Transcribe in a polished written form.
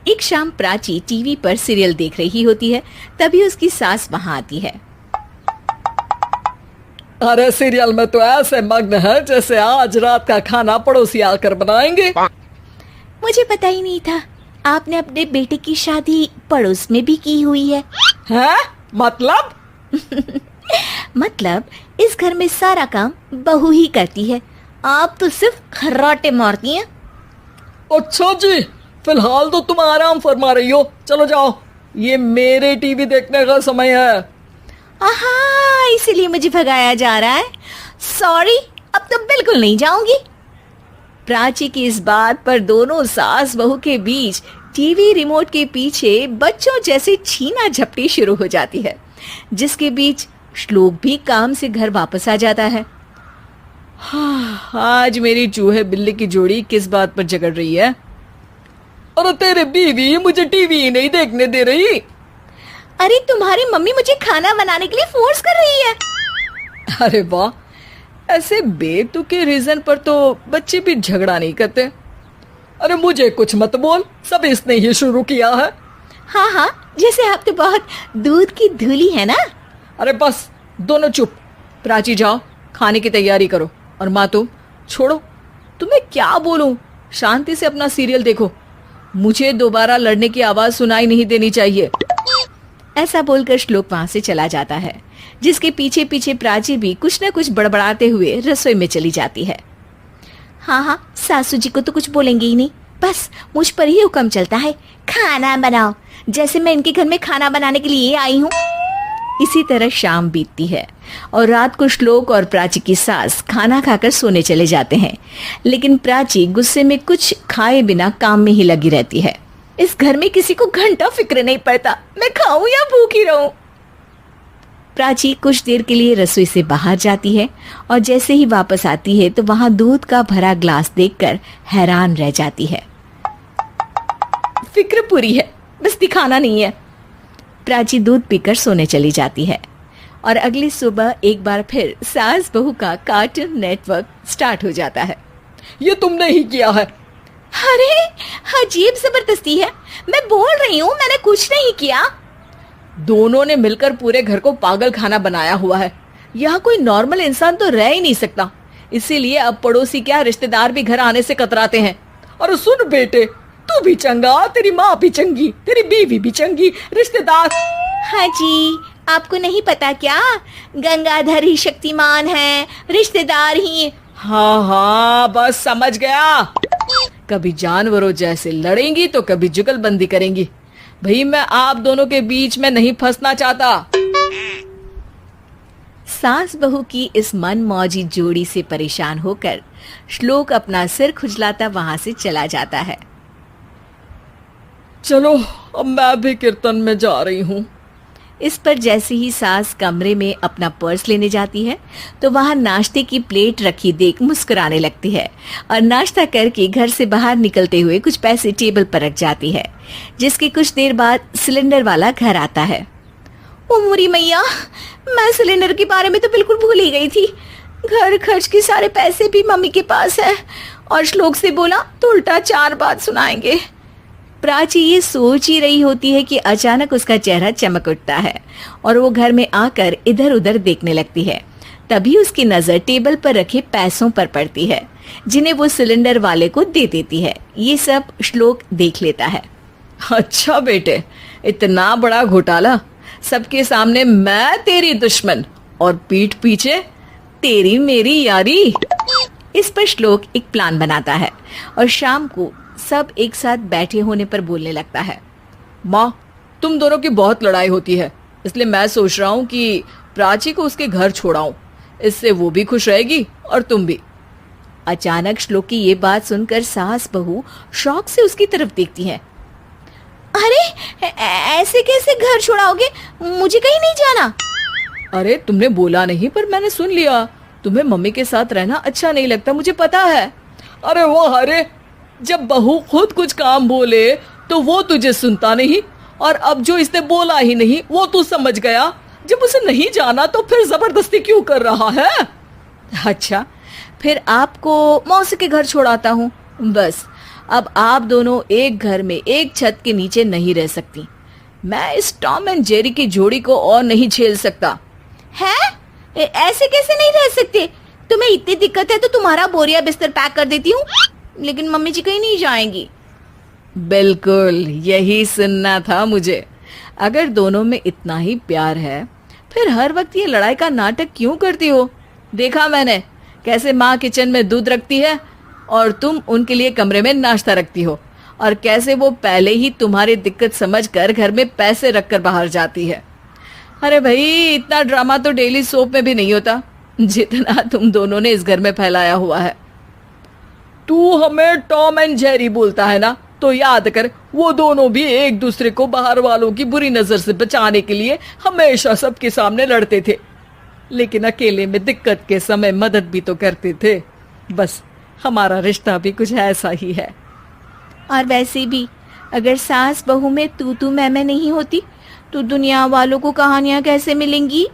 एक शाम प्राची टीवी पर सीरियल देख रही होती है। तभी उसकी सास वहां आती है। अरे सीरियल में तो ऐसे मग्न है जैसे आज रात का खाना पड़ोसी आकर बनाएंगे। मुझे पता ही नहीं था आपने अपने बेटे की शादी पड़ोस में भी की हुई है। हैं? मतलब? मतलब इस घर में सारा काम बहू ही करती है, आप तो सिर्फ खर्राटे मारती हैं। अच्छा जी, फिलहाल तो तुम आराम फरमा रही हो, चलो जाओ, ये मेरे टीवी देखने का समय है। आहा, इसीलिए मुझे भगाया जा रहा है। सॉरी, अब तो बिल्कुल नहीं जाऊंगी। प्राची की इस बात पर दोनों सास बहू के बीच टीवी रिमोट के पीछे बच्चों जैसे छीना झपटी शुरू हो जाती है, जिसके बीच श्लोक भी काम से घर वापस आ जाता है। हाँ, आज मेरी चूहे बिल्ली की जोड़ी किस बात पर झगड़ रही है? अरे तेरे बीवी मुझे टीवी ही नहीं देखने दे रही। अरे तुम्हारी मम्मी मुझे खाना बनाने के लिए फोर्स कर रही है। अरे वाह, ऐसे बेतुके रीजन पर तो बच्चे भी झगड़ा नहीं करते। अरे मुझे कुछ मत बोल, सब इसने ही शुरू किया है। हाँ हाँ, जैसे आप तो बहुत दूध की धूली है ना। अरे बस, दोनों चुप। प्राची जाओ, खाने की तैयारी करो। और माँ तुम छोड़ो, तुम्हें क्या बोलूं, शांति से अपना सीरियल देखो, मुझे दोबारा लड़ने की आवाज सुनाई नहीं देनी चाहिए। ऐसा बोलकर श्लोक वहां से चला जाता है, जिसके पीछे पीछे प्राची भी कुछ न कुछ बड़बड़ाते हुए रसोई में चली जाती है। हाँ हाँ, सासू जी को तो कुछ बोलेंगे ही नहीं, बस मुझ पर ही हुक्म चलता है, खाना बनाओ, जैसे मैं इनके घर में खाना बनाने के लिए आई हूँ। इसी तरह शाम बीतती है और रात को श्लोक और प्राची की सास खाना खाकर सोने चले जाते हैं, लेकिन प्राची गुस्से में कुछ खाए बिना काम में ही लगी रहती है। इस घर में किसी को घंटा फिक्र नहीं पड़ता, मैं खाऊं या भूखी रहूं। प्राची कुछ देर के लिए रसोई से बाहर जाती है और जैसे ही वापस आती है तो वहां दूध का भरा ग्लास देखकर हैरान रह जाती है। फिक्र पूरी है, बस दिखाना नहीं है। प्राची दूध पीकर सोने चली जाती है और अगली सुबह एक बार फिर सास बहू का कार्टून नेटवर्क स्टार्ट हो जाता है। ये तुमने ही किया है। अरे अजीब जबरदस्ती है, मैं बोल रही हूँ मैंने कुछ नहीं किया। दोनों ने मिलकर पूरे घर को पागल खाना बनाया हुआ है। यहाँ कोई नॉर्मल इंसान तो रह ही नहीं सकता, इसीलिए अब पड़ोसी क्या रिश्तेदार भी घर आने से कतराते हैं। और सुन बेटे, तू भी चंगा, तेरी माँ भी चंगी, तेरी बीवी भी चंगी, रिश्तेदार। हाँ जी, आपको नहीं पता क्या, गंगाधर ही शक्तिमान है, रिश्तेदार ही। हाँ हाँ, बस समझ गया। कभी जानवरों जैसे लड़ेंगी तो कभी जुगलबंदी करेंगी। भाई मैं आप दोनों के बीच में नहीं फंसना चाहता। सास बहू की इस मन मौजी जोड़ी से परेशान होकर श्लोक अपना सिर खुजलाता वहां से चला जाता है। चलो अब मैं भी कीर्तन में जा रही हूँ। इस पर जैसे ही सास कमरे में अपना पर्स लेने जाती है तो वहां नाश्ते की प्लेट रखी देख मुस्कुराने लगती है और नाश्ता करके घर से बाहर निकलते हुए कुछ पैसे टेबल पर रख जाती है, जिसके कुछ देर बाद सिलेंडर वाला घर आता है। ओ मुरी मैया, मैं सिलेंडर के बारे में तो बिल्कुल भूल ही गई थी। घर खर्च के सारे पैसे भी मम्मी के पास है और श्लोक से बोला तो उल्टा 4 बात सुनाएंगे। प्राची ये सोच ही रही होती है कि अचानक उसका चेहरा चमक उठता है और वो घर में आकर इधर उधर देखने लगती है। तभी उसकी नजर टेबल पर रखे पैसों पर पड़ती है, जिन्हें वो सिलेंडर वाले को दे देती है। ये सब श्लोक देख लेता है। अच्छा बेटे, इतना बड़ा घोटाला, सबके सामने मैं तेरी दुश्मन और पीठ पीछे तेरी मेरी यारी। इस पर श्लोक एक प्लान बनाता है और शाम को सब एक साथ बैठे होने पर बोलने लगता है। माँ, तुम दोनों की बहुत लड़ाई होती है, इसलिए मैं सोच रहा हूँ कि प्राची को उसके घर छोड़ाऊं, इससे वो भी खुश रहेगी और तुम भी। अचानक श्लोक की ये बात सुनकर सास बहू शौक से उसकी तरफ देखती हैं। अरे ऐसे कैसे घर छोड़ाओगे, मुझे कहीं नहीं जाना। अरे तुमने बोला नहीं पर मैंने सुन लिया, तुम्हें मम्मी के साथ रहना अच्छा नहीं लगता, मुझे पता है। अरे वो अरे, जब बहू खुद कुछ काम बोले तो वो तुझे सुनता नहीं, और अब जो इसने बोला ही नहीं वो तू समझ गया। जब उसे नहीं जाना तो फिर जबरदस्ती क्यों कर रहा है? अच्छा, फिर आपको मौसी के घर छोड़ाता हूँ, बस अब आप दोनों एक घर में एक छत के नीचे नहीं रह सकती। मैं इस टॉम एंड जेरी की जोड़ी को और नहीं झेल सकता। है? ऐसे कैसे नहीं रह सकते? तुम्हें इतनी दिक्कत है तो तुम्हारा बोरिया बिस्तर पैक कर देती हूँ, लेकिन मम्मी जी कहीं नहीं जाएंगी। बिल्कुल यही सुनना था मुझे। अगर दोनों में इतना ही प्यार है फिर हर वक्त ये लड़ाई का नाटक क्यों करती हो? देखा मैंने कैसे माँ किचन में दूध रखती है और तुम उनके लिए कमरे में नाश्ता रखती हो, और कैसे वो पहले ही तुम्हारी दिक्कत समझकर घर में पैसे रखकर बाहर जाती है। अरे भाई, इतना ड्रामा तो डेली सोप में भी नहीं होता जितना तुम दोनों ने इस घर में फैलाया हुआ है। तू हमें टॉम एंड जेरी बोलता है ना, तो याद कर वो दोनों भी एक दूसरे को बाहर वालों की बुरी नजर से बचाने के लिए हमेशा सबके सामने लड़ते थे, लेकिन अकेले में दिक्कत के समय मदद भी तो करते थे। बस हमारा रिश्ता भी कुछ ऐसा ही है। और वैसे भी अगर सास बहू में तू मैं नहीं होती तो दुनिया वालों को कहानियां कैसे मिलेंगी?